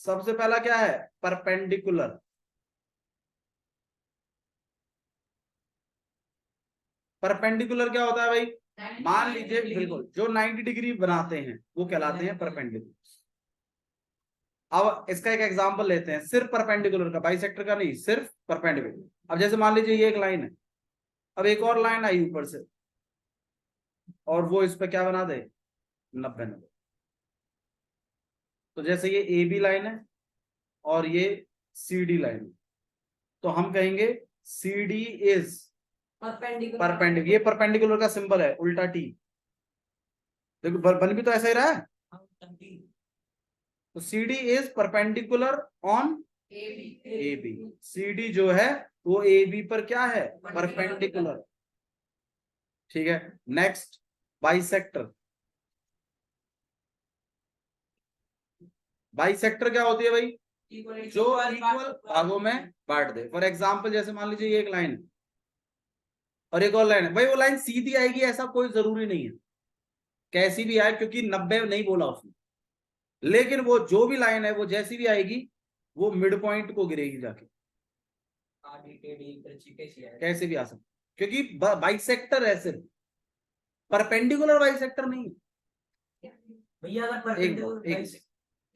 सबसे पहला क्या है, परपेंडिकुलर। परपेंडिकुलर क्या होता है भाई, मान लीजिए बिल्कुल जो 90 डिग्री बनाते हैं वो कहलाते हैं परपेंडिकुलर। अब इसका एक एग्जांपल लेते हैं, सिर्फ परपेंडिकुलर का, बाइसेक्टर का नहीं, सिर्फ परपेंडिकुलर। अब जैसे मान लीजिए ये एक लाइन है, अब एक और लाइन आई ऊपर से और वो इस पे क्या बना दे, 90-90। तो जैसे ये ए बी लाइन है और ये सी डी लाइन है, तो हम कहेंगे सी डी इज परपेंडिकुलर। ये परपेंडिकुलर का सिंबल है उल्टा टी। देखो बन भी तो ऐसा ही रहा है। तो C D is perpendicular on A B. C D जो है वो ए बी पर क्या है, परपेंडिकुलर। ठीक है, नेक्स्ट बाइसेक्टर। बाइसेक्टर क्या होती है भाई, जो इक्वल भागों में बांट दे। फॉर एग्जाम्पल जैसे मान लीजिए ये एक लाइन और एक और लाइन है, भाई वो लाइन सीधी आएगी ऐसा कोई जरूरी नहीं है, कैसी भी आए, क्योंकि 90 नहीं बोला उसने, लेकिन वो जो भी लाइन है वो जैसी भी आएगी वो मिड पॉइंट को गिरेगी जाके, कैसे भी आ सकती, क्योंकि बाइसेक्टर है सिर्फ, परपेंडिकुलर बाइसेक्टर नहीं है भैया। एक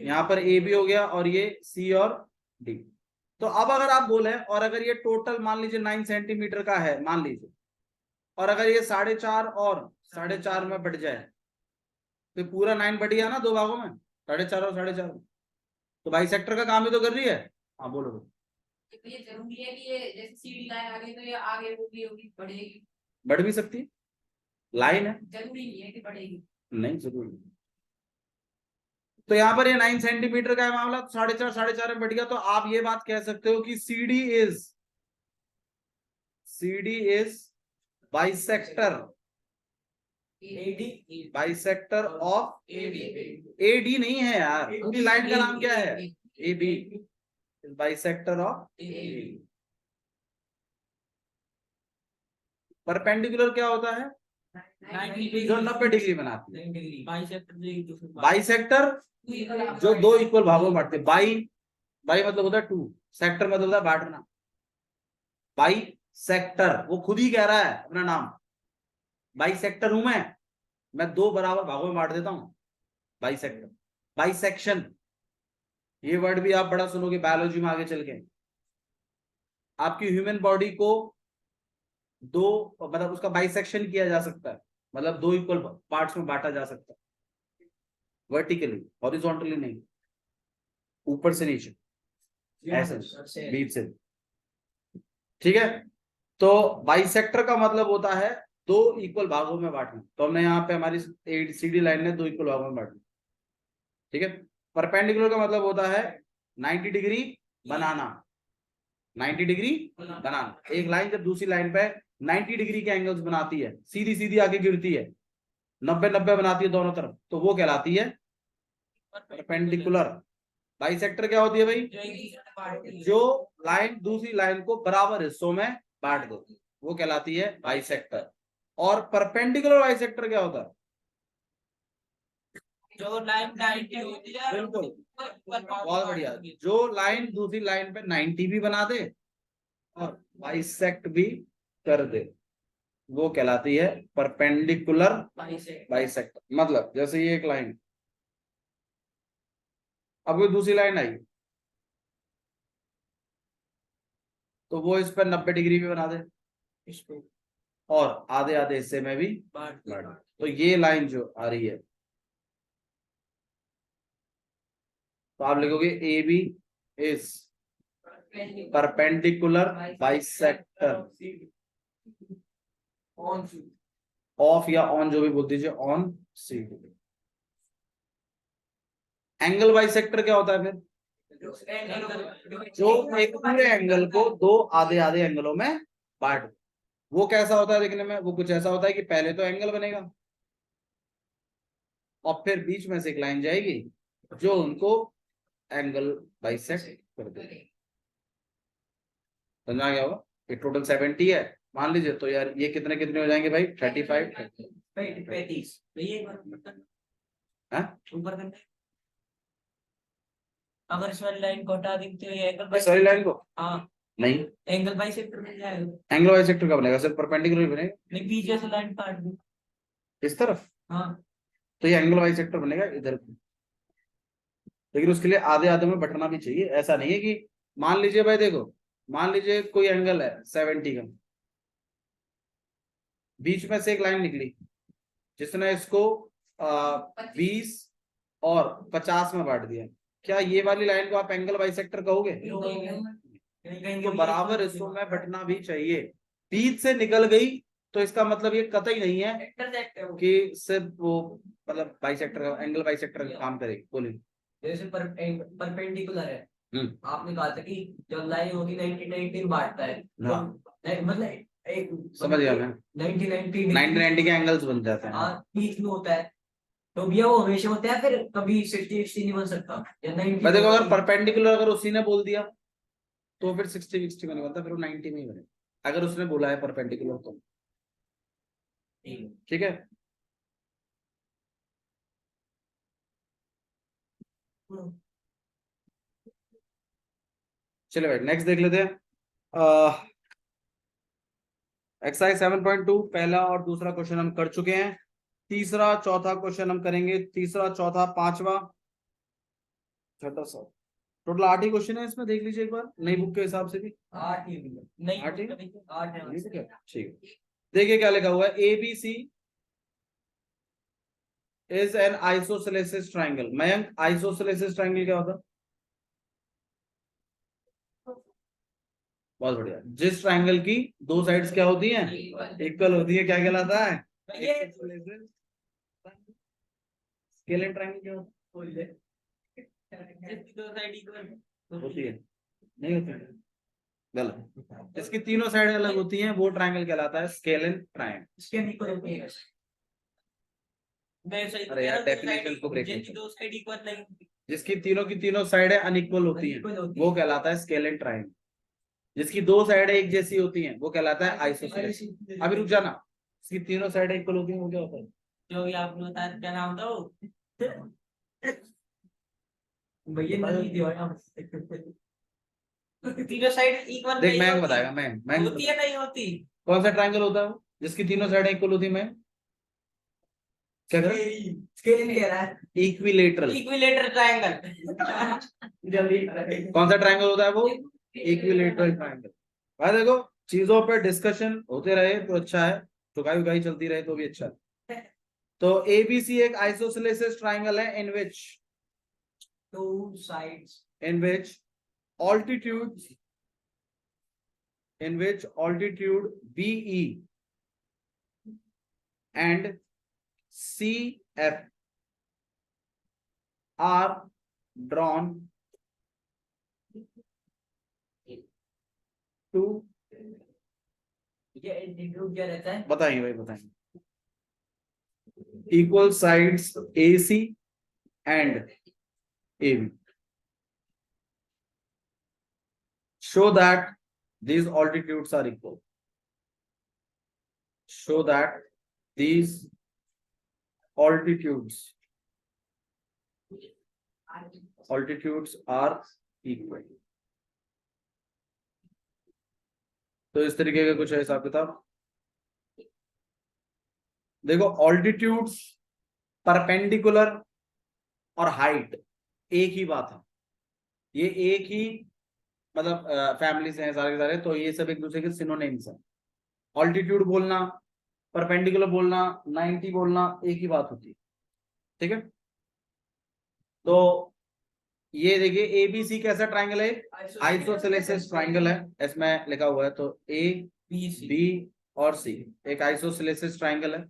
यहाँ पर ए बी हो गया और ये सी और डी। तो अब अगर आप बोले और अगर ये टोटल मान लीजिए 9 सेंटीमीटर का है मान लीजिए, और अगर ये 4.5 और 4.5 में बट जाए तो पूरा 9 बट गया ना दो भागों में, 4.5 और 4.5। तो बाइसेक्टर का काम ही तो कर रही है। हाँ बोलो। तो ये जरूरी है कि ये जैसे सीधी लाइन आ गई तो ये आगे होगी बढ़ेगी, बढ़ भी सकती है, लाइन है, जरूरी नहीं है कि बढ़ेगी, नहीं जरूरी। तो यहाँ पर ये 9 सेंटीमीटर का है मामला, 4.5 में बढ़ गया, तो आप ये बात कह सकते हो कि CD is bisector, bisector of AD नहीं है यार, पूरी लाइन का नाम क्या है, A B, bisector of AD. Perpendicular क्या होता है, जो 90 डिग्री बनाती है। बाइसेक्टर जो दो इक्वल भागों में बांटते, बाई मतलब होता है 2, सेक्टर मतलब होता है बांटना। बाई सेक्टर वो खुद ही कह रहा है अपना नाम, बाई सेक्टर हूं मैं दो बराबर भागों में बांट देता हूं, बाई सेक्टर। बाई सेक्शन ये वर्ड भी आप बड़ा सुनोगे बायोलॉजी में आगे चल के। आपकी ह्यूमन बॉडी को दो मतलब उसका बाइसेक्शन किया जा सकता है, मतलब दो इक्वल पार्ट्स में बांटा जा सकता है, वर्टिकली, हॉरिजॉन्टली नहीं, ऊपर से नीचे, ऐसे बीच से। ठीक है, तो बाइसेक्टर का मतलब होता है दो इक्वल भागों में बांटना। तो हमने यहाँ पे हमारी सीडी लाइन ने दो इक्वल भागों में बांटना। ठीक है, परपेंडिकुलर का मतलब होता है 90 डिग्री बनाना, 90 डिग्री बनाना। एक लाइन जब दूसरी लाइन पे 90 डिग्री के एंगल्स बनाती है, सीधी सीधी आगे गिरती है, 90-90 बनाती है दोनों तरफ, तो वो कहलाती है परपेंडिकुलर। बाइसेक्टर क्या होती है भाई, जो लाइन दूसरी लाइन को बराबर हिस्सों में बांट दो, वो कहलाती है बाइसेक्टर। और परपेंडिकुलर बाइसेक्टर क्या होता है, जो लाइन 90 होती है, बिल्कुल बहुत बढ़िया, जो लाइन दूसरी लाइन पे 90 भी बना दे और बाइसेक्ट भी कर दे, वो कहलाती है परपेंडिकुलर बाइसेक्टर। मतलब जैसे ये एक लाइन, अब कोई दूसरी लाइन आई तो वो इस पर 90 डिग्री भी बना दे इसको, और आधे आधे हिस्से में भी बांट। तो ये लाइन जो आ रही है, तो आप लिखोगे A B is perpendicular bisector of, या ऑन जो भी बोल दीजिए, ऑन सी। एंगल बाइसेक्टर क्या होता है फिर, जो एक पूरे एंगल को दो आधे आधे एंगलों में बांट। वो कैसा होता है देखने में, वो कुछ ऐसा होता है कि पहले तो एंगल बनेगा और फिर बीच में से एक लाइन जाएगी जो उनको एंगल बाइसेक्ट कर देगी। समझा गया होगा। ये टोटल 70 है मान लीजिए, तो यार ये कितने कितने हो जाएंगे भाई, 35 35। अगर इस वाली लाइन को हटा दें तो ये एंगल इस वाली लाइन को हाँ नहीं, एंगल बाइसेक्टर मिल जाएगा। एंगल बाइसेक्टर का बनेगा, सिर्फ परपेंडिकुलर ही बनेगा नहीं बीच से लाइन काट दूं। इस तरफ, हाँ तो ये एंगल बाइसेक्टर बनेगा इधर को। लेकिन उसके लिए आधे आधे में बटना भी चाहिए। ऐसा नहीं है कि मान लीजिए भाई देखो, मान लीजिए कोई एंगल है 70 का, बीच में से एक लाइन निकली जिसने इसको 20 और 50 में बांट दिया, क्या ये वाली लाइन को आप एंगल बाइसेक्टर कहोगे? तो बराबर हिस्सों में बटना भी चाहिए। बीच से निकल गई तो इसका मतलब ये कतई नहीं है कि सिर्फ वो मतलब बाइसेक्टर का, एंगल बाइसेक्टर का काम करेगी। बोलिए। जैसे परपेंडिकुलर है, हम्म। आपने कहा था कि जब लाइन होगी 90 बांटता है तो हाँ। मतलब एक समझ गया मैं। 90 के एंगल्स बन जाते हैं। हाँ बीच में होता है तो भैया वो हमेशा होता है, फिर कभी 60 नहीं बन सकता या 90। मैं देखो अगर परपेंडिकुलर अगर उसी ने बोल दिया तो फिर 60 में नहीं बनता, फिर वो 90 में ही बनेगा अगर उसने बोला है परपेंडिकुलर तो। ठीक है। चलिए भाई नेक्स्ट देख लेते हैं। एक्सरसाइज 7.2 पहला और दूसरा क्वेश्चन हम कर चुके हैं। तीसरा चौथा क्वेश्चन हम करेंगे, तीसरा चौथा पांचवा छठा सात, टोटल 8 ही क्वेश्चन है इसमें। देख लीजिए एक बार नई बुक के हिसाब से भी। 8 ही नहीं 8 ही 8 है। ठीक है। देखिए क्या लिखा हुआ है, ABC is an isosceles triangle. Mayank isosceles triangle क्या होता है? बहुत बढ़िया। जिस ट्राइंगल की दो साइड्स क्या होती हैं? इक्वल होती है, क्या कहलाता है? स्केलर ट्राइंगल क्या होता है? होती है नहीं होती है? गलत। इसकी तीनों साइड अलग होती हैं, वो ट्राइंगल कहलाता है स्केलन ट्राइंगल। इसके नहीं कोई होती है। मैं सही अरे यार डेफिनेशन को ब्रेक जिनकी दो साइड इक्वल नहीं, जिसकी तीनों की तीनों साइडें अनइक्वल होती हैं वो कहलाता है स्केलन ट्राइंगल। जिसकी दो साइडें एक जैसी होती हैं वो कहलाता है आइसोसेलेसिस। अभी रुक जाना, इसकी तीनों साइडें इक्वल होती हैं वो क्या होता है? जो भी आपने बताया क्या नाम था वो भैया नहीं दिया तीनों साइड इक्वल देख नहीं मैं होती। बताएगा, मैं होती है नहीं होती। कौन सा ट्राइंगल होता है वो जिसकी तीनों साइडें इक्वल होती है? मैं क्या कर स्केलिंग कह रहा है। इक्विलेटरल। इक्विलेटरल ट्रायंगल जल्दी कौन सा ट्राइंगल होता है वो? Equilateral triangle. भाई देखो चीजों पे डिस्कशन होते रहे तो अच्छा है, चुकाई उकाई चलती रहे तो भी अच्छा है। तो ABC एक आइसोसेलेसिस ट्राइंगल है in which two sides altitudes in which altitude BE and CF are drawn to ये एल्टीट्यूड क्या रहता है? बताइए भाई बताइए। equal sides AC and AB show that these altitudes are equal. Show that these altitudes are equal. तो इस तरीके का कुछ है हिसाब किताब। देखो ऑल्टीट्यूड्स, परपेंडिकुलर और हाइट एक ही बात है, ये एक ही मतलब फैमिली से हैं सारे के सारे, तो ये सब एक दूसरे के सिनोनिम्स हैं। ऑल्टीट्यूड बोलना, परपेंडिकुलर बोलना, 90 बोलना एक ही बात होती है। ठीक है। तो ये देखिए ABC कैसा ट्राइंगल है? आइसोसेलेसिस ट्राइंगल है, इसमें लिखा हुआ है। तो AB और C एक आइसोसेलेसिस ट्राइंगल है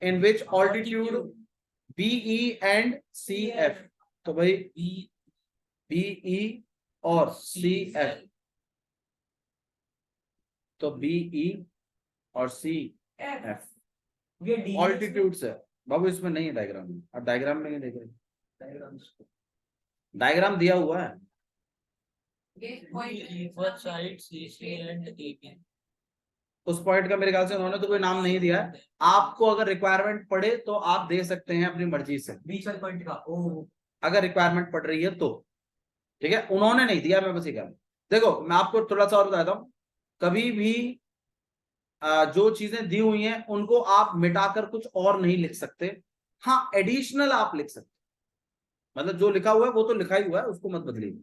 in which altitude BE and CF। तो भाई BE और CF, तो BE और CF ऑल्टीट्यूड्स है। बाबू इसमें नहीं है डायग्राम, अब डायग्राम में नहीं देख रहे, डायग्राम दिया हुआ है। उस पॉइंट का मेरे ख्याल से उन्होंने तो कोई नाम नहीं दिया है। आपको अगर रिक्वायरमेंट पड़े तो आप दे सकते हैं अपनी मर्जी से, बीच वाले पॉइंट का अगर रिक्वायरमेंट पड़ रही है तो। ठीक है, उन्होंने नहीं दिया, मैं बस ये कह रहा हूं। देखो मैं आपको थोड़ा सा और बताता हूँ, कभी भी जो चीजें दी हुई हैं उनको आप मिटाकर कुछ और नहीं लिख सकते। हाँ एडिशनल आप लिख सकते, मतलब जो लिखा हुआ है वो तो लिखा ही हुआ है, उसको मत बदलिए।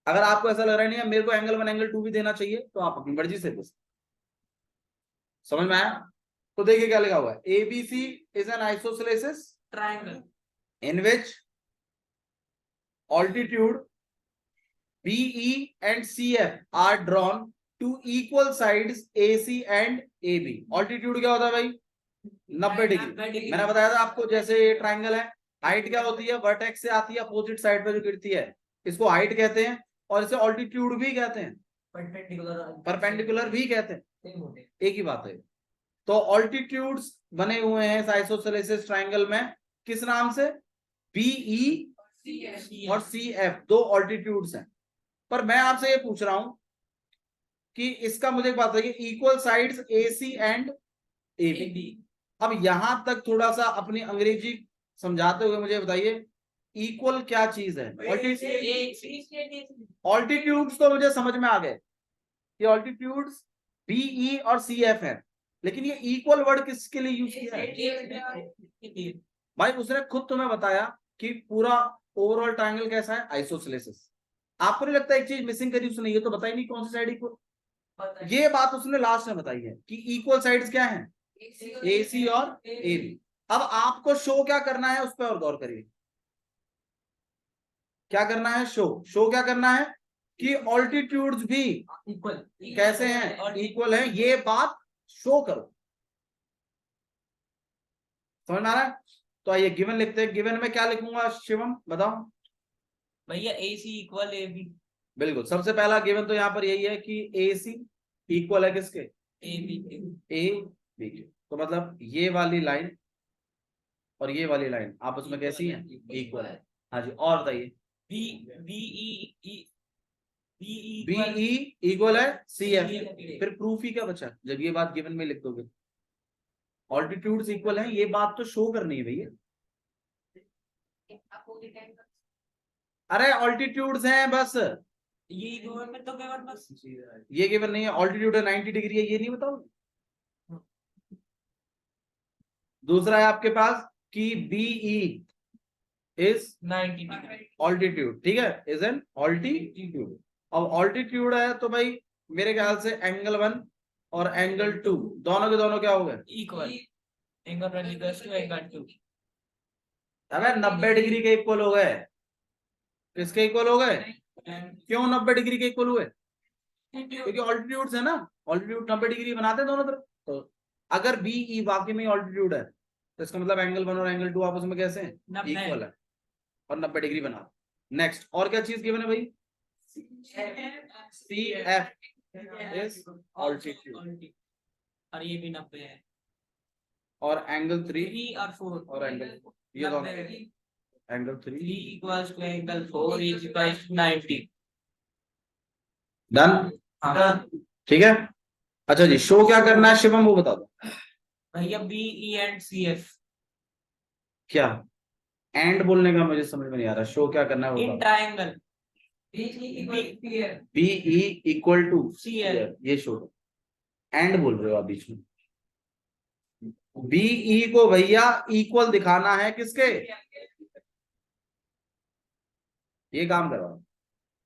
अगर आपको ऐसा लग रहा है नहीं है मेरे को एंगल 1 एंगल 2 भी देना चाहिए, तो आप अपनी मर्जी से दे सकते। समझ में आया? तो देखिए क्या लिखा हुआ है, एबीसी is an isosceles triangle in which altitude BE and CF are drawn to equal sides AC and AB। altitude क्या होता है भाई? 90 डिग्री। मैंने बताया था आपको, जैसे ये ट्राइंगल है, हाइट क्या होती है, वर्टेक्स से आती है अपोजिट साइड पे जो गिरती है, इसको हाइट कहते हैं, और इसे ऑल्टीट्यूड भी कहते हैं, परपेंडिकुलर भी कहते हैं, एक ही बात है। तो ऑल्टीट्यूड्स बने हुए हैं इस आइसोसेलेसिस ट्राइंगल में, किस नाम से? BE और CF, दो ऑल्टीट्यूड्स हैं। पर मैं आपसे ये पूछ रहा हूं कि इसका मुझे एक बात बताइए, equal sides AC and AB। अब यहां तक थोड़ा सा अपनी अंग्रेजी समझाते हुए मुझे बताइए, इक्वल क्या चीज है? ऑल्टीट्यूड्स तो मुझे समझ में आ गए, ये ऑल्टीट्यूड्स BE और CF है, लेकिन ये इक्वल वर्ड किसके लिए यूज किया है? भाई उसने खुद तुम्हें बताया कि पूरा ओवरऑल ट्रायंगल कैसा है, आइसोसेलेसिस। आपको नहीं लगता एक चीज मिसिंग करी उसने, ये तो बताई नहीं कौन सी साइड इक्वल, ये बात उसने लास्ट में बताई है कि इक्वल साइड्स क्या है, AC और AB। अब आपको शो क्या करना है उस पर और गौर करिए, क्या करना है? शो क्या करना है कि ऑल्टीट्यूड्स भी इक्वल कैसे हैं, इक्वल है, ये बात शो करो। समझ में आ रहा है? तो आइए गिवन लिखते हैं, गिवन में क्या लिखूंगा शिवम बताओ भैया AC इक्वल AB। बिल्कुल, सबसे पहला गिवन तो यहाँ पर यही है कि AC इक्वल है किसके? AB के। तो मतलब ये वाली लाइन और ये वाली लाइन आपस में कैसी है? इक्वल है। हाँ जी, और बताइए। BE इक्वल है CF। फिर प्रूफ ही क्या बचा जब ये बात गिवन में लिख दोगे? ऑल्टीट्यूड्स इक्वल है, ये बात तो शो करनी है भैया। अरे ऑल्टीट्यूड्स हैं बस, ये गिवन में तो गिवन बस, ये गिवन नहीं है। ऑल्टीट्यूड है 90 डिग्री है, ये नहीं बताओ। दूसरा है आपके पास कि BE इज 90 डिग्री ऑल्टीट्यूड, ठीक है, इज एन ऑल्टीट्यूड। अब ऑल्टीट्यूड है तो भाई मेरे ख्याल से एंगल 1 और एंगल 2 दोनों के दोनों क्या हो गए? Equal. Angle 1 equals to angle 2। अबे 90 डिग्री के इक्वल हो गए। किसके इक्वल हो गए? क्यों 90 डिग्री के इक्वल हुए? क्योंकि ऑल्टीट्यूड्स है ना, ऑल्टीट्यूड 90 डिग्री बनाते हैं दोनों तरफ। तो अगर BE वाकई में ऑल्टीट्यूड है तो इसका मतलब एंगल 1 और एंगल 2 आपस में कैसे हैं? इक्वल है और 90 डिग्री बना। नेक्स्ट और क्या चीज गिवन है भाई? CF इज ऑल्टीट्यूड और ये भी 90 है, और एंगल 3 3 और 4 और एंगल 4 ये दोनों angle 3 3 equals to angle 4 is equals to 90। Done, हाँ ठीक है। अच्छा जी, शो क्या करना है शिवम वो बता दो भैया। BE एंड CF क्या? एंड बोलने का मुझे समझ में नहीं आ रहा, शो क्या करना है वो इन बता। Triangle BE equal to CL। ये शो, एंड बोल रहे हो आप बीच में। BE को भैया इक्वल दिखाना है किसके? ये काम करवा।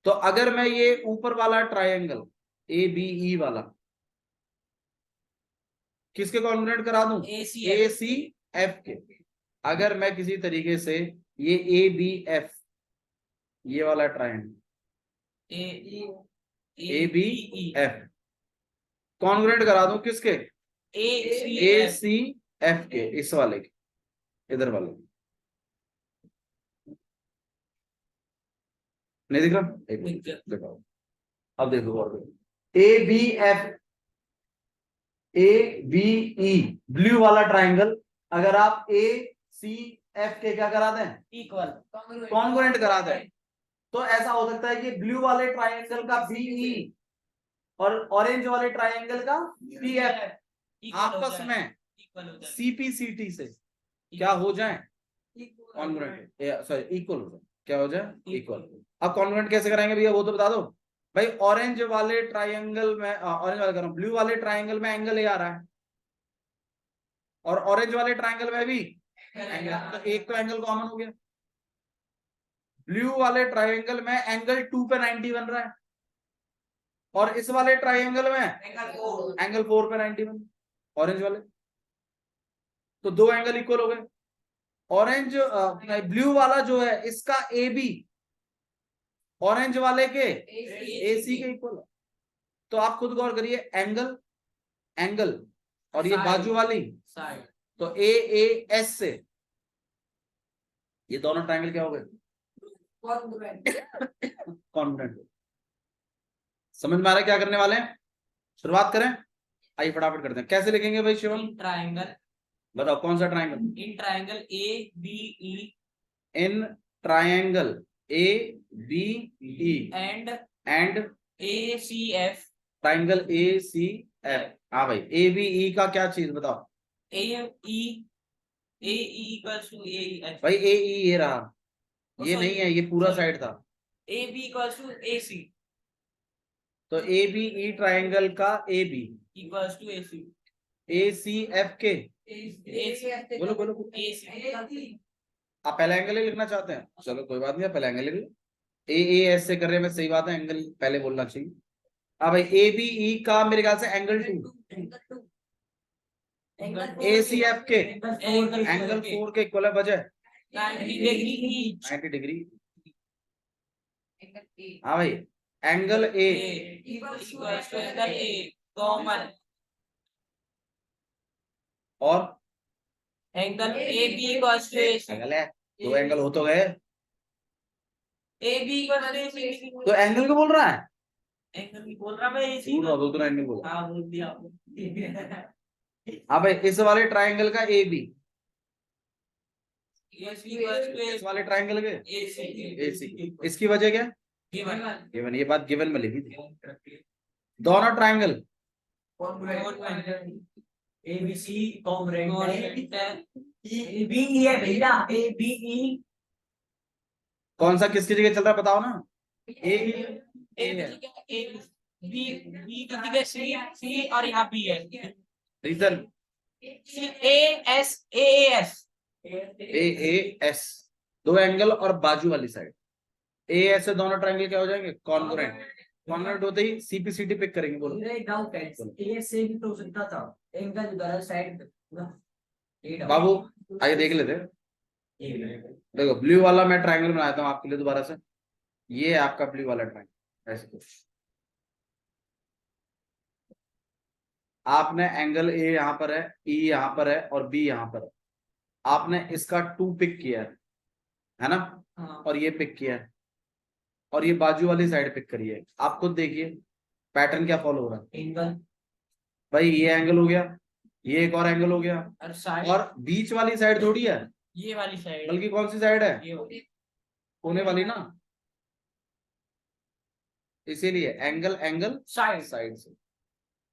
तो अगर मैं ये ऊपर वाला ट्रायंगल ABE वाला किसके कॉन्ग्रुएंट करा दूं? ACF के। अगर मैं किसी तरीके से ये ABF ये वाला ट्रायंगल ABF कॉन्ग्रुएंट करा दूं किसके? ACF के, इस वाले के, इधर वाले नहीं दिख रहा? एक मिनट दिखाओ, अब देखो और ABE ब्लू वाला ट्राइंगल अगर आप ACF के क्या करा दें? इक्वल कॉन्ग्रुएंट करा दें, तो ऐसा हो सकता है कि ब्लू वाले ट्राइंगल का BE और ऑरेंज वाले ट्राइंगल का CF आपस में CPCT से क्या हो जाए? कॉन्ग्रुएंट, सॉरी इक्वल हो जाए। क्या हो जाए इक्वल। अब कॉन्ग्रुएंट कैसे कराएंगे भैया वो तो बता दो भाई। ऑरेंज वाले ट्राइंगल में ऑरेंज वाले कर रहा हूं, ब्लू वाले ट्राइंगल में एंगल ए आ रहा है और ऑरेंज वाले ट्राइंगल में भी एंगल, तो एक तो एंगल कॉमन हो गया। ब्लू वाले ट्राइंगल में एंगल 2 पे 90 बन रहा है और इस वाले ट्राइंगल में एंगल 4 पे 90 बन ऑरेंज वाले, तो दो एंगल इक्वल हो गए। ऑरेंज ब्लू वाला जो है इसका ए बी ऑरेंज वाले के ए सी के इक्वल है। तो आप खुद गौर करिए, एंगल एंगल और ये बाजू वाली साइड, तो ए ए एस से ये दोनों ट्रायंगल क्या हो गए कॉन्ग्रुएंट। समझ में आ रहा है क्या करने वाले हैं? शुरुआत करें, आइए फटाफट करते हैं। कैसे लिखेंगे भाई शिवम? इन ट्रायंगल, बताओ कौन सा triangle? In triangle A B E, in triangle A B E and A C F, triangle A C F. हाँ भाई, ए बी ई का क्या चीज बताओ? A E, A E equals to A H, भाई ए ई ये रहा, ये sorry, नहीं है, ये पूरा sorry. साइड था। A B equals to A C, तो ए बी ई ट्रायंगल का A B equals to A C, A C F के ए बोलो बोलो। ए सी, आप पहले एंगल ही लिखना चाहते हैं, चलो कोई बात नहीं, आप पहले एंगल लिख लो। ए ए एस से कर रहे हैं, मैं सही बात है, एंगल पहले बोलना चाहिए। हाँ भाई, ए बी ई का मेरे ख्याल से एंगल 2 ए सी एफ के एंगल 4 के इक्वल है, वजह 90 डिग्री ईच, 90 डिग्री। हाँ भाई, angle A equals to angle A common, और angle A B equals to A C, angle है, दो एंगल हो तो गए। A B equals to A C, तो एंगल को बोल रहा है, एंगल भी बोल रहा मैं ए सी, दूसरा एंगल बोल। हाँ बोल दिया आपने। हाँ भाई, इस वाले ट्रायंगल का A B A C equals to इस वाले ट्रायंगल के ए सी, ए सी, इसकी वजह क्या? गिवन, गिवन, ये बात गिवन में लिखी थी। दोनों triangle A B C congruent है, ए बी ई है भैया, ए बी ई, कौन सा किसकी जगह चल रहा है बताओ ना? ए ए बी बी की जगह सी, सी और यहाँ बी है, reason C A S, A S, A A S, दो एंगल और बाजू वाली साइड ए एस से दोनों ट्रायंगल क्या हो जाएंगे? कॉन्ग्रुएंट। कॉन्ग्रुएंट होते ही सीपीसीटी पिक करेंगे। बोलो। मेरा एक डाउट है, ए से भी तो हो सकता था एंगल उधर साइड पूरा, बाबू आइए देख लेते हैं। देखो, ब्लू वाला मैं ट्रायंगल बनाता हूँ आपके लिए दोबारा से। ये है आपका ब्लू वाला ट्रायंगल, ऐसे कुछ। आपने एंगल ए यहाँ पर है, ई यहाँ पर है और बी यहाँ पर है। आपने इसका 2 पिक किया है ना? हाँ, और ये पिक किया है और ये बाजू वाली साइड पिक करी है। आप खुद देखिए पैटर्न क्या फॉलो हो रहा है। एंगल भाई ये एंगल हो गया, ये एक और एंगल हो गया, और साइड, और बीच वाली साइड थोड़ी है, ये वाली साइड, बल्कि कौन सी साइड है? ये वाली, कोने वाली ना, इसीलिए एंगल एंगल साइड, साइड से।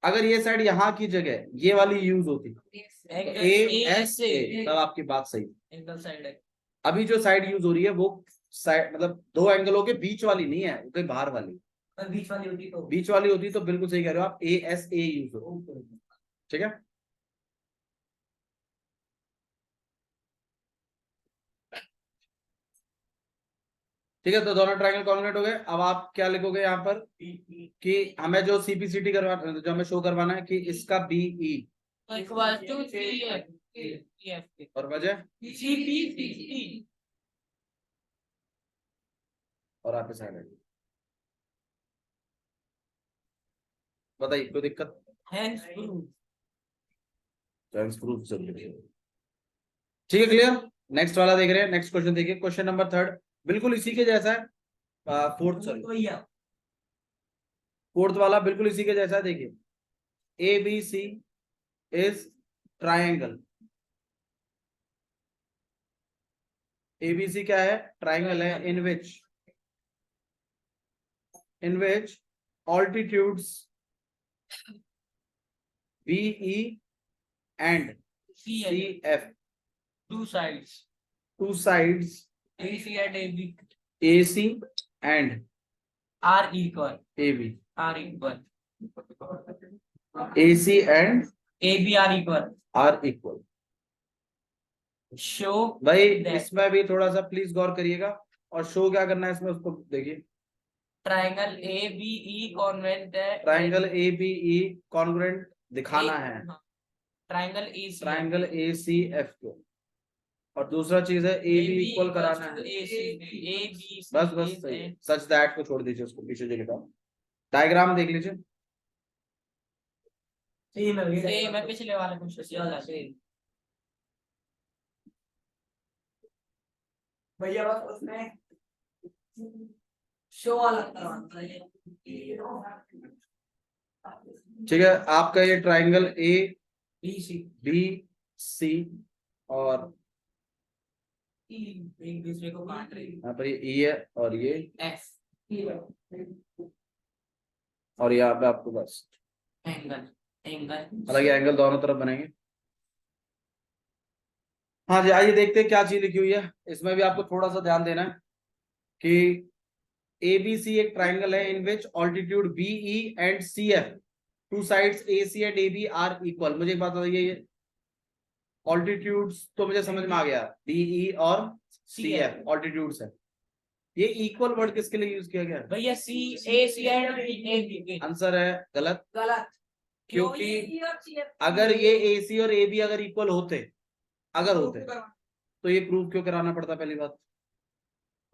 अगर ये साइड यहाँ की जगह ये वाली यूज होती ए एस ए, तब आपकी बात सही। एंगल साइड है, अभी जो साइड यूज हो रही है वो साइड मतलब दो एंगलों के बीच वाली नहीं है, वो कहीं बाहर वाली। और बीच वाली होती तो, बीच वाली होती तो बिल्कुल सही कह रहे हो आप, ए एस ए यूज हो। ठीक है, ठीक है। तो दोनों ट्रायंगल कॉन्ग्रुएंट हो गए। अब आप क्या लिखोगे यहाँ पर कि हमें जो सीपीसीटी करवाना, जो हमें शो करवाना है कि इसका BE equal to C F, और वजह सी पी सी, और आप इस बताइए कोई दिक्कत? हेंस प्रूव, प्रूफ जरूरी है। ठीक है, क्लियर। नेक्स्ट वाला देख रहे हैं, नेक्स्ट क्वेश्चन देखिए, क्वेश्चन नंबर 3 बिल्कुल इसी के जैसा है। फोर्थ सॉरी, फोर्थ वाला बिल्कुल इसी के जैसा है। देखिए, A B C is triangle. ABC क्या है? ट्रायंगल है in which altitudes BE and C F two sides, two sides AC and AB, AC and R equal AB. R equal AC and AB R equal. R equal. Show भाई that इसमें भी थोड़ा सा please गौर करिएगा, और show क्या करना है इसमें उसको देखिए। triangle ABE congruent है ट्राइंगल ABE कॉन्ग्रुएंट दिखाना है, ट्राइंगल AC ट्राइंगल ACF को, और दूसरा चीज है AB इक्वल कराना है। बस बस सही है। सच दैट को छोड़ दीजिए, उसको पीछे जो लिखा डायग्राम देख लीजिए। सेम है पिछले वाले क्वेश्चन से वाला सेम। भैया बस उसमें शो वाला करवाना है। ठीक है, आपका ये ट्राइंगल BC ABC और एक दूसरे को काट रहे यहाँ पर ये E है और ये F और यहाँ पे आपको बस एंगल एंगल हालांकि एंगल दोनों तरफ बनेंगे। हाँ जी, आइए देखते हैं क्या चीज लिखी हुई है। इसमें भी आपको थोड़ा सा ध्यान देना है कि ABC एक ट्राइंगल है in which altitude BE and CF, two sides AC and AB are equal. मुझे एक बात बताइए, ये ऑल्टीट्यूड्स तो मुझे समझ में आ गया, BE और CF ऑल्टीट्यूड्स है। ये इक्वल वर्ड किसके लिए यूज किया गया है? भैया C AC and AB answer है गलत, गलत क्योंकि अगर ये AC और AB अगर इक्वल होते, अगर होते तो ये प्रूव क्यों कराना पड़ता? पहली बात,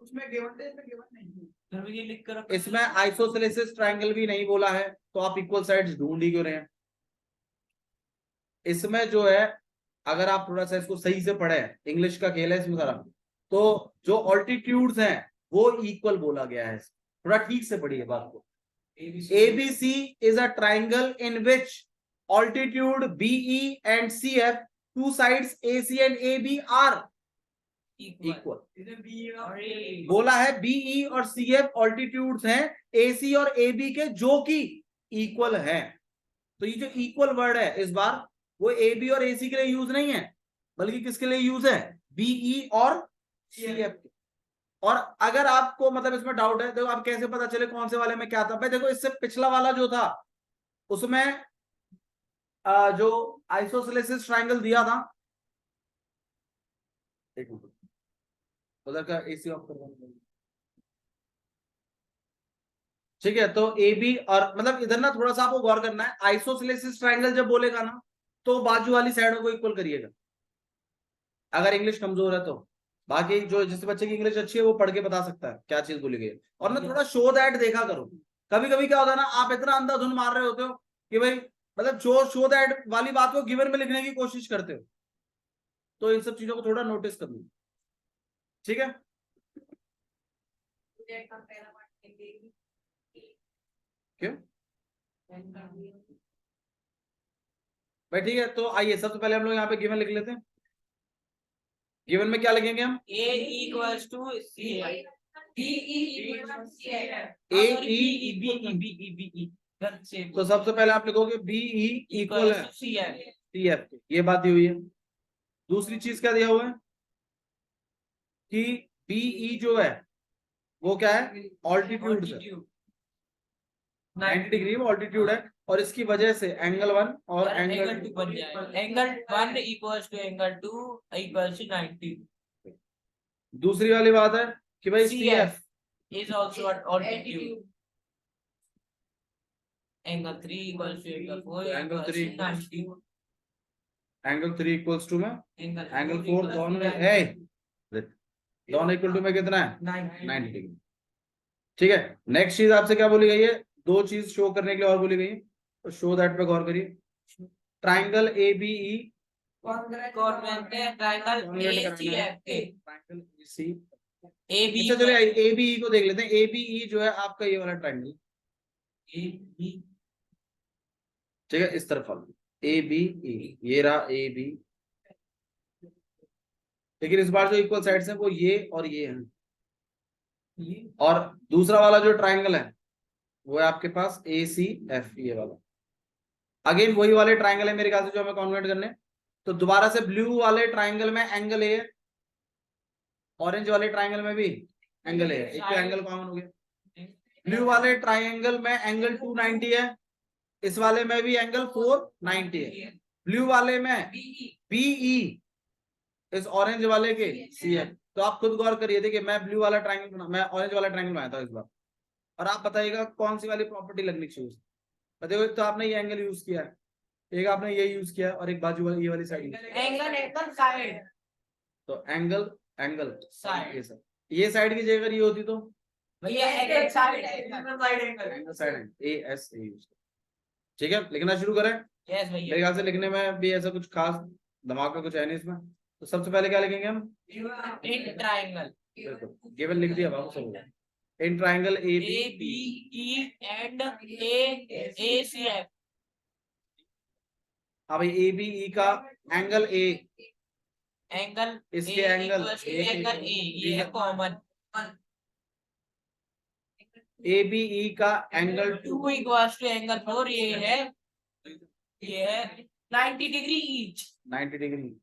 उसमें गिवन थे, इसमें गिवन नहीं है। ये लिख कर रखा है। इसमें आइसोसेलेसिस ट्रायंगल भी नहीं बोला है, तो आप इक्वल साइड्स ढूंढ ही क्यों रहे हैं? इसमें जो है, अगर आप थोड़ा सा इसको सही से पढ़े, इंग्लिश का खेल है इसमें सारा, तो जो ऑल्टीट्यूड्स हैं वो इक्वल बोला गया है। थोड़ा ठीक से पढ़िए बात को। ABC is a triangle in which altitude BE and CF, two sides AC and AB are equal. बोला है BE और CF ऑल्टीट्यूड्स हैं AC और AB के, जो कि इक्वल हैं। तो ये जो इक्वल वर्ड है इस बार, वो AB और AC के लिए यूज नहीं है, बल्कि किसके लिए यूज है? BE और CF के। और अगर आपको मतलब इसमें डाउट है, देखो आप कैसे पता चले कौन से वाले में क्या था? भाई देखो, इससे पिछला वाला जो था उसमें जो आइसोसेलेसिस ट्रायंगल दिया था, एक मिनट उधर का AC ऑफ करवाना, ठीक है। तो AB और मतलब इधर ना थोड़ा सा आपको गौर करना है, आइसोसेलेसिस ट्रायंगल जब बोलेगा ना तो बाजू वाली साइडों को इक्वल करिएगा, अगर इंग्लिश कमजोर है तो। बाकी जो जिस बच्चे की इंग्लिश अच्छी है वो पढ़ के बता सकता है क्या चीज बोली गई है। और ना थोड़ा शो दैट देखा करो। कभी कभी क्या होता है ना, आप इतना अंधाधुन मार रहे होते हो कि भाई मतलब जो शो दैट वाली बात को गिवन में लिखने की कोशिश करते हो, तो इन सब चीजों को थोड़ा नोटिस कर लो, ठीक है। क्यों भाई? ठीक है, तो आइए सबसे पहले हम लोग यहाँ पे गिवन लिख लेते हैं। गिवन में क्या लिखेंगे हम? A equals to C तो सबसे पहले आप लिखोगे BE इक्वल है CF, ये बात दी हुई है। दूसरी चीज क्या दिया हुआ है कि BE जो है वो क्या है? ऑल्टीट्यूड है, 90 डिग्री में ऑल्टीट्यूड है, और इसकी वजह से एंगल 1 और एंगल 2 बन जाएगा। Angle 1 equals to angle 2 equals to 90। दूसरी वाली बात है कि भाई CF is also at altitude. Angle 3 equals to angle 4 Angle equals 3 to 90. Angle 3 equals to में एंगल 4 equals to दोनों 90. है, दोनों इक्वल टू में कितना है? 90. 90 डिग्री। ठीक है, नेक्स्ट चीज आपसे क्या बोली गई है? दो चीज शो करने के लिए और बोली गई है, तो शो दैट पे गौर करिए। ट्राइंगल ABE कॉन्वेंट है ट्रायंगल ACF के ट्राइंगल AC AB इससे चलिए ABE को देख लेते हैं। ABE जो है आपका ये वाला ट्राइंगल, ठीक है, इस तरफ वाला ABE, ये रहा AB, लेकिन इस बार जो इक्वल साइड्स हैं वो ये और ये हैं। और दूसरा वाला जो ट्राइंगल है वो है आपके पास ACF, ये वाला अगेन वही वाले ट्राइंगल है मेरे ख्याल से जो हमें कॉन्वर्ट करने। तो दोबारा से ब्लू वाले ट्राइंगल में एंगल A है, ऑरेंज वाले ट्राइंगल में भी एंगल ए है, एक तो एंगल कॉमन हो गया। ब्लू वाले ट्राइंगल में एंगल 290 है, इस वाले में भी एंगल 490 है। ब्लू वाले में बीई, इस ऑरेंज वाले के सी है। तो आप खुद गौर करिए, देखिए मैं ब्लू वाला ट्राइंगल मैं ऑरेंज वाला ट्राइंगल बनाया था इस बार, और आप बताइएगा कौन सी वाली प्रॉपर्टी लगनी चाहिए। देखो तो आपने ये एंगल यूज किया है, एक आपने ये यूज किया है, और एक बाजू वाली ये वाली साइड। एंगल साइड, तो एंगल एंगल साइड, ये साइड की जगह ये होती तो भैया एंगल साइड, एंगल साइड ए एस ए यूज। ठीक है, लिखना शुरू करें। यस मेरे भैया। ख्याल से लिखने में भी ऐसा कुछ खास दिमाग का कुछ है नहीं इसमें। तो सबसे पहले क्या लिखेंगे हम? इन ट्राइंगल गिवन लिख दिया बाबू सब। In triangle A A B E and A C F. अब ए बी ई का एंगल ए, एंगल इसके एंगल एंगल ए, ये है कॉमन। ए बी ई का एंगल 2 इक्वल्स टू एंगल 4, ये है 90 डिग्री ईच। 90 डिग्री।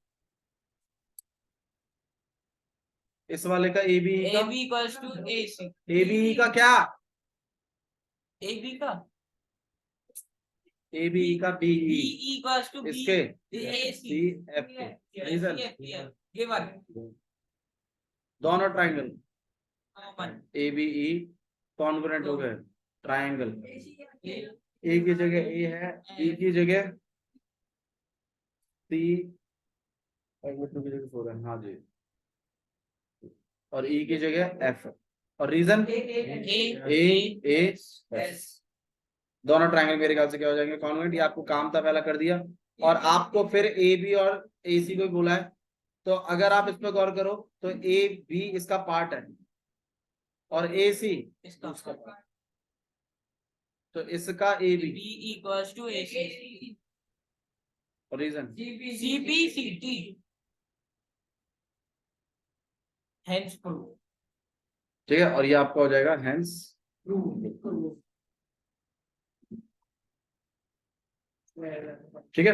इस वाले का ए बी ई का A B equals to A C. A B E का क्या? ए बी का ए बी ई का B B E, equals to इसके A C C F reason. Given दोनों triangle common. A B E congruent हो गए triangle. ए की जगह ए है, ई की जगह सी, और टू की जगह 4 है। हाँ जी, और ई की जगह एफ, और रीजन ए एस। दोनों ट्राइंगल मेरे ख्याल से क्या हो जाएंगे? कॉन्ग्रुएंट। ये आपको काम था पहला कर दिया, और आपको फिर ए बी और ए सी को बोला है। तो अगर आप इस पर गौर करो तो ए बी इसका पार्ट है और ए सी इसका उसका पार्ट। तो इसका A B B equals to A C और reason C B C T. Hence prove. ठीक है, और ये आपका हो जाएगा हेंस। ठीक है,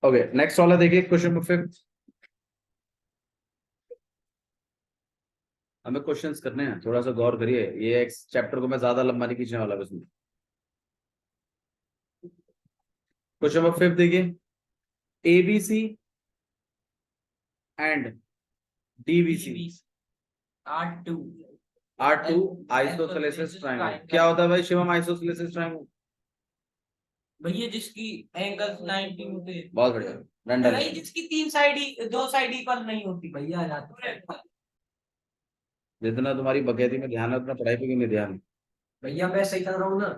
ओके। नेक्स्ट वाला देखिए, क्वेश्चन नंबर 5। हमें क्वेश्चंस करने हैं, थोड़ा सा गौर करिए। ये एक चैप्टर को मैं ज्यादा लंबा नहीं खींचने वाला इसमें। क्वेश्चन नंबर 5 देखिए, ABC and DBC R2 are two isosceles triangle. क्या होता है भाई शिवम आइसोसेलेसिस ट्रायंगल? भैया जिसकी एंगल 90 होते हैं। बहुत बढ़िया, डंडा नहीं, जिसकी 3 साइड ही 2 साइड इक्वल नहीं होती भैया। जितना तुम्हारी बकैती में ध्यान है उतना पढ़ाई पे क्यों नहीं ध्यान? भैया मैं सही कर रहा हूँ ना।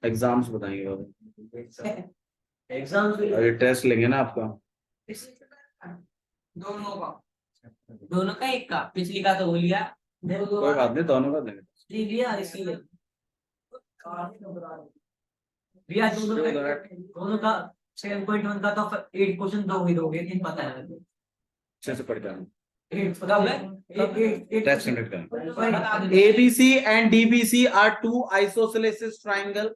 एग्जाम्स बताएंगे बाबू, एग्जाम अरे टेस्ट लेंगे ना आपका। दोनों का एक का, पिछली का तो हो लिया। कोई बात नहीं, दोनों का देंगे। लिया इसीलिए भैया दोनों का 7.1 का तो 8 क्वेश्चन दो ही दोगे, नहीं पता है अच्छे से पढ़ जाना, टेस्ट टेस्ट कंडक्ट करना। ABC and DBC are two isosceles triangle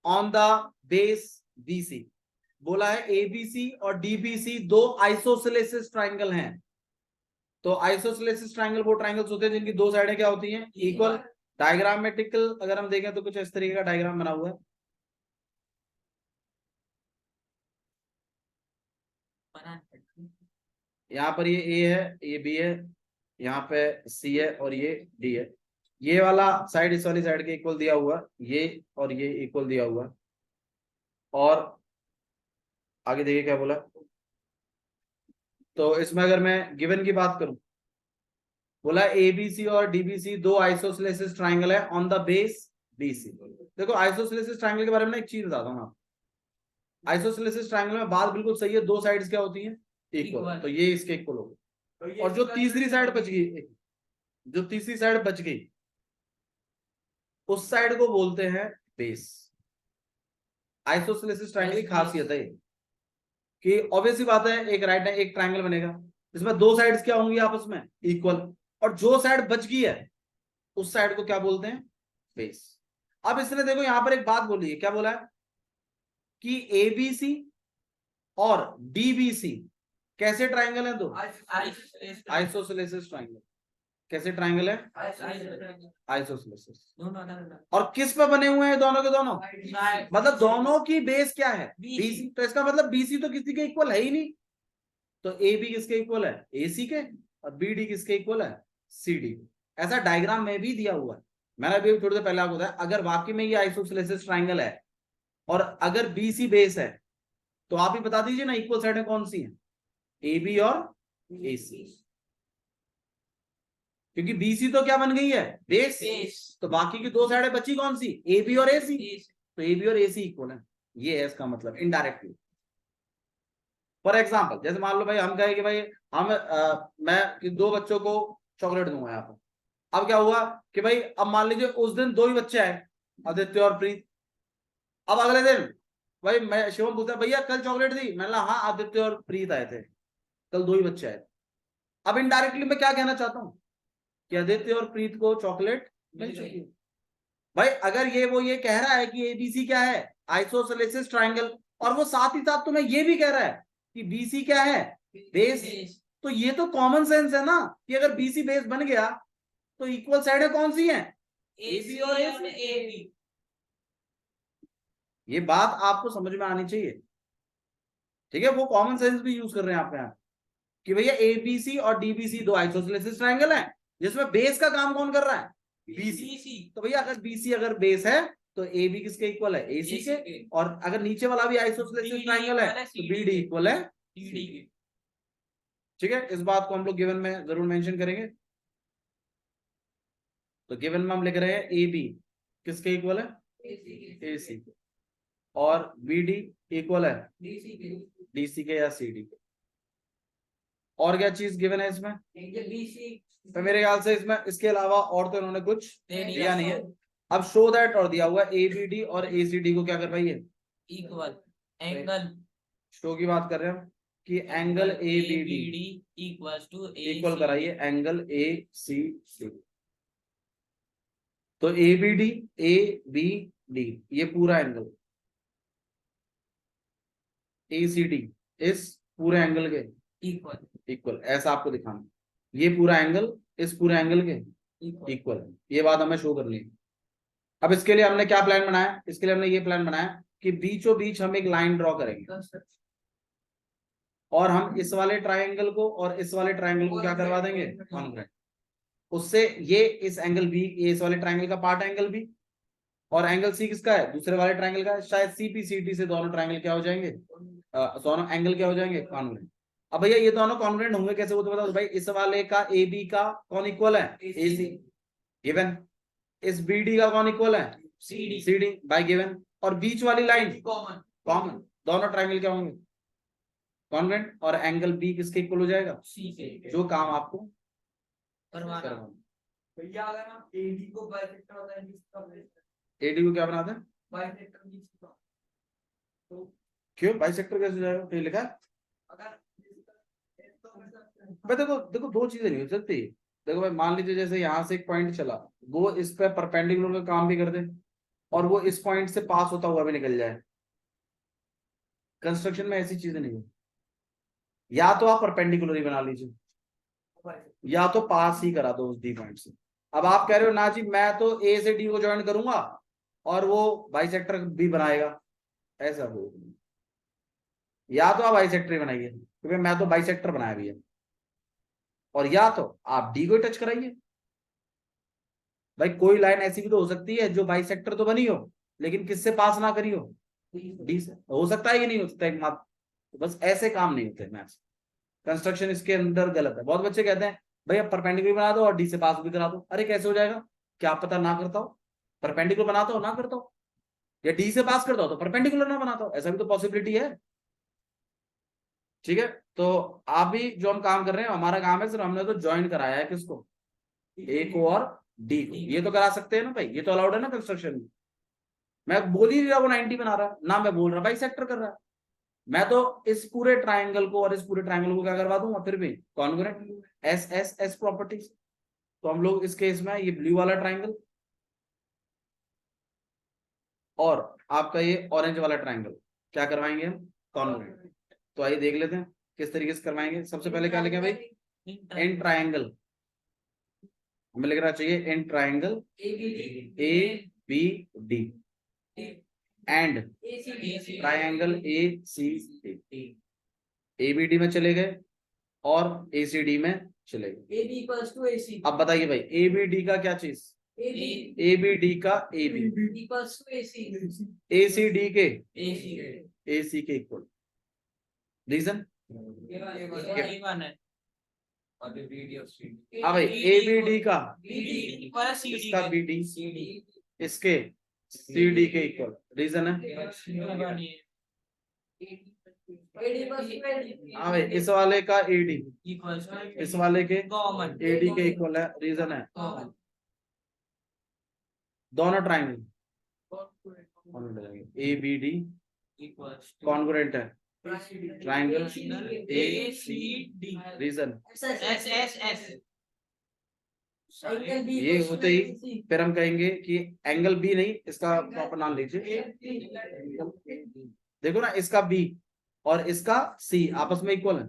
on the base BC। बोला है ABC और DBC दो आइसोसेलेसिस ट्राइंगल हैं। तो आइसोसेलेसिस ट्राइंगल वो ट्राइंगल्स होते हैं जिनकी दो साइडें क्या होती हैं? इक्वल। डायग्रामेटिकल अगर हम देखें तो कुछ इस तरीके का डायग्राम बना हुआ है। यहाँ पर ये A है, ये B है, यहाँ पे C है और ये D है। ये वाला साइड इस वाली साइड के इक्वल दिया हुआ, ये और ये इक्वल दिया हुआ। और आगे देखिए क्या बोला। तो इसमें अगर मैं गिवन की बात करूं, बोला ABC और DBC दो आइसोसेलेसिस ट्राइंगल है ऑन द बेस BC। देखो आइसोसेलेसिस ट्राइंगल के बारे में ना एक चीज बताता हूँ आपको। आइसोसेलेसिस ट्राइंगल में बात बिल्कुल सही है, दो साइड्स क्या होती हैं? इक्वल। तो ये इसके इक्वल हो गए, और जो तीसरी साइड बच गई, जो तीसरी साइड बच गई उस साइड को बोलते हैं बेस। आइसोसेलेसिस ट्राइंगल की खासियत है कि ऑब्वियसली बात है, एक राइट है, एक ट्राइंगल बनेगा जिसमें दो साइड्स क्या होंगी आपस में? इक्वल। और जो साइड बच गई है उस साइड को क्या बोलते हैं? बेस। अब इसने देखो यहां पर एक बात बोली है, क्या बोला है कि ABC और DBC कैसे ट्राइंगल है? दो आइसोसेलेसिस ट्राइंगल। कैसे ट्राइंगल है? दोनों आइसोसेलेसिस। अलग और किस पे बने हुए हैं दोनों के दोनों? अलग। मतलब दोनों की बेस क्या है? BC। बीसी। तो इसका मतलब बीसी तो किसी के इक्वल है ही नहीं। तो ए बी किसके इक्वल है? एसी के। और बी डी किसके इक्वल है? C D. ऐसा डायग्राम में भी दिया हुआ है। मैंने अभी थोड़ी देर पहले आपको बताया, अगर वाकई में ये आइसोसेलेसिस ट्राइंगल है और अगर बीसी बेस है, तो आप ही बता दीजिए ना इक्वल साइड कौन सी है? ए बी और एसी। क्योंकि बीसी तो क्या बन गई है? बेस। तो बाकी की दो साइडें बची कौन सी? ए बी और एसी। तो ए बी और एसी इक्वल है। ये है इसका मतलब इनडायरेक्टली। फॉर एग्जाम्पल, जैसे मान लो भाई हम कहें कि भाई हम मैं दो बच्चों को चॉकलेट दूंगा यहाँ पर। अब क्या हुआ कि भाई अब मान लीजिए उस दिन दो ही बच्चे आए, आदित्य और प्रीत। अब अगले दिन भाई मैं शिवम पूछता भैया कल चॉकलेट दी? मैंने कहा हाँ आदित्य और प्रीत आए थे, कल दो ही बच्चे आए थे। अब इनडायरेक्टली मैं क्या कहना चाहता हूँ कि आदित्य और प्रीत को चॉकलेट मिल चुकी है। भाई अगर ये कह रहा है कि एबीसी क्या है? आइसोसेलेसिस ट्राइंगल। और वो साथ ही साथ तुम्हें ये भी कह रहा है कि बीसी क्या है? बेस। तो ये तो कॉमन सेंस है ना कि अगर बीसी बेस बन गया तो इक्वल साइड कौन सी है? एबी और एसी। ये बात आपको समझ में आनी चाहिए। ठीक है, वो कॉमन सेंस भी यूज कर रहे हैं आप यहाँ कि भैया एबीसी और डीबीसी दो आइसोसेलेसिस ट्राइंगल है जिसमें बेस का काम कौन कर रहा है? बीसी। तो भैया अगर बीसी अगर बेस है तो ए बी किसके इक्वल है? एसी के। और अगर नीचे वाला भी आइसोसेलेसिस ट्राइंगल है तो बी डी इक्वल है डी के। ठीक है, इस बात को हम लोग गिवन में जरूर मेंशन करेंगे। तो गिवन में हम लिख रहे हैं ए बी किसके इक्वल है? एसी के। और बी डी इक्वल है डीसी के या सी डी के। और क्या चीज गिवन है इसमें? तो मेरे ख्याल से इसमें इसके अलावा और तो इन्होंने कुछ दिया नहीं है। अब शो दैट और दिया हुआ ए बी डी और ए सी डी को क्या करवाइए? Equal angle. शो की बात कर रहे हैं हम कि angle A B D equals to equal कराइए एंगल ए सी डी। तो ए बी डी ये पूरा एंगल, ए सी डी इस पूरे एंगल के इक्वल ऐसा आपको दिखाना। ये पूरा एंगल इस पूरे एंगल के इक्वल है, ये बात हमें शो करनी है। अब इसके लिए हमने क्या प्लान बनाया? इसके लिए हमने ये प्लान बनाया कि बीचों बीच हम एक लाइन ड्रॉ करेंगे और हम इस वाले ट्राइंगल को और इस वाले ट्राइंगल को क्या करवा देंगे? कॉन्ग्रुएंट। उससे ये इस एंगल बी, इस वाले ट्राइंगल का पार्ट एंगल बी, और एंगल सी किसका है? दूसरे वाले ट्राइंगल का। शायद सीपी से दोनों ट्राइंगल क्या हो जाएंगे? दोनों एंगल क्या हो जाएंगे? कॉन्ग्रुएंट। अब भैया ये दोनों कॉन्ग्रुएंट होंगे कैसे? वो तो बताओ भाई। इस वाले का ए बी का कौन इक्वल है? A C given. इस बी डी का कौन इक्वल है? C D by given. और बीच वाली लाइन कॉमन। दोनों ट्राइंगल क्या होंगे? कॉन्ग्रुएंट। और एंगल बी किसके इक्वल हो जाएगा? जो काम आपको करवाना। भैया अगर हम एडी को बाइसेक्टर होता है एडी को क्या बनाते हैं? बाइसेक्टर। तो क्यों बाइसेक्टर कैसे हो जाएगा? कहीं लिखा है? अगर भाई देखो देखो, दो चीजें नहीं हो सकती। देखो भाई, मान लीजिए जैसे यहाँ से एक पॉइंट चला, वो इस पे परपेंडिकुलर का काम भी कर दे और वो इस पॉइंट से पास होता हुआ भी निकल जाए। कंस्ट्रक्शन में ऐसी चीजें नहीं है। या तो आप परपेंडिकुलर ही बना लीजिए या तो पास ही करा दो उस डी पॉइंट से। अब आप कह रहे हो ना जी मैं तो ए से डी को ज्वाइन करूंगा और वो बाइसेक्टर भी बनाएगा, ऐसा हो। या तो आप बाइसेक्टर ही बनाइए क्योंकि मैं तो बाइसेक्टर बनाया भी है, और या तो आप डी को टच कराइए। भाई कोई लाइन ऐसी भी तो हो सकती है जो बाइसेक्टर तो बनी हो लेकिन किससे पास ना करी हो? डी से। हो सकता है कि नहीं हो सकता? एक मात्र। तो बस ऐसे काम नहीं होते मैथ्स। कंस्ट्रक्शन इसके अंदर गलत है। बहुत बच्चे कहते हैं भैया परपेंडिकुलर बना दो और डी से पास भी करा दो। अरे कैसे हो जाएगा? क्या पता ना करता हो, परपेंडिकुलर बनाता हो ना करता हो, या डी से पास करता हो तो परपेंडिकुलर ना बनाता हो, ऐसा भी तो पॉसिबिलिटी है। ठीक है, तो आप भी जो हम काम कर रहे हैं हमारा काम है सिर्फ हमने तो ज्वाइन कराया है किसको? ए को और डी को। ये तो करा सकते हैं ना भाई, ये तो अलाउड है ना कंस्ट्रक्शन में। मैं बोल ही नहीं रहा वो 90 बना रहा ना, मैं बोल रहा भाई सेक्टर कर रहा है। मैं तो इस पूरे ट्राइंगल को और इस पूरे ट्राइंगल को क्या करवा दूंगा फिर भी? Congruent. S S S properties. तो हम लोग इस केस में ये ब्लू वाला ट्राइंगल और आपका ये ऑरेंज वाला ट्राइंगल क्या करवाएंगे हम? कॉन्ग्रुएंट। तो आइए देख लेते हैं किस तरीके से करवाएंगे। सबसे पहले क्या लिखें भाई? इन ट्राइंगल हमें लिखना चाहिए in triangle A B D and triangle A C D, A B D में चले गए और ए सी डी में चले गए। AB equals to AC. अब बताइए भाई ए बी डी का क्या चीज, AB ए बी डी का A B, equals to AC. A C D के AC. ए सी के इक्वल। रीजन A1 है और BD और CD. हाँ भाई ए बी डी का BD equals CD इसका का बी डी CD. इसके सी डी के इक्वल। रीजन है हाँ भाई इस वाले का ए डी equals to इस वाले के common. ए डी के इक्वल है। रीजन है Common. दोनों triangle A B D Equals to congruent है triangle A C D. Reason S S S. ये होते ही फिर हम कहेंगे कि एंगल बी नहीं, इसका प्रॉपर नाम लीजिए। देखो ना इसका बी और इसका सी आपस में इक्वल है,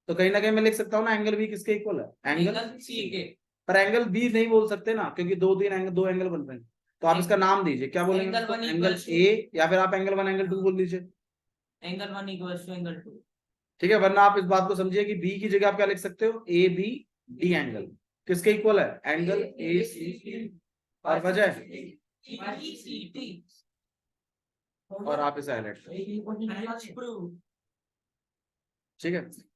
तो कहीं ना कहीं मैं लिख सकता हूँ ना एंगल बी किसके इक्वल है, एंगल C के. पर एंगल बी नहीं बोल सकते ना, क्योंकि दो एंगल बन रहे हैं। तो आप इसका नाम दीजिए, क्या बोलेंगे? Angle one angle equals to- ए या फिर आप एंगल 1 एंगल 2 बोल दीजिए। Angle 1 equals to angle 2. ठीक है, वरना आप इस बात को समझिए कि बी की जगह आप क्या लिख सकते हो, ए बी डी एंगल किसके इक्वल है, एंगल ए सी, और वजह और आप इसे हाईलाइट करें। Prove. ठीक है।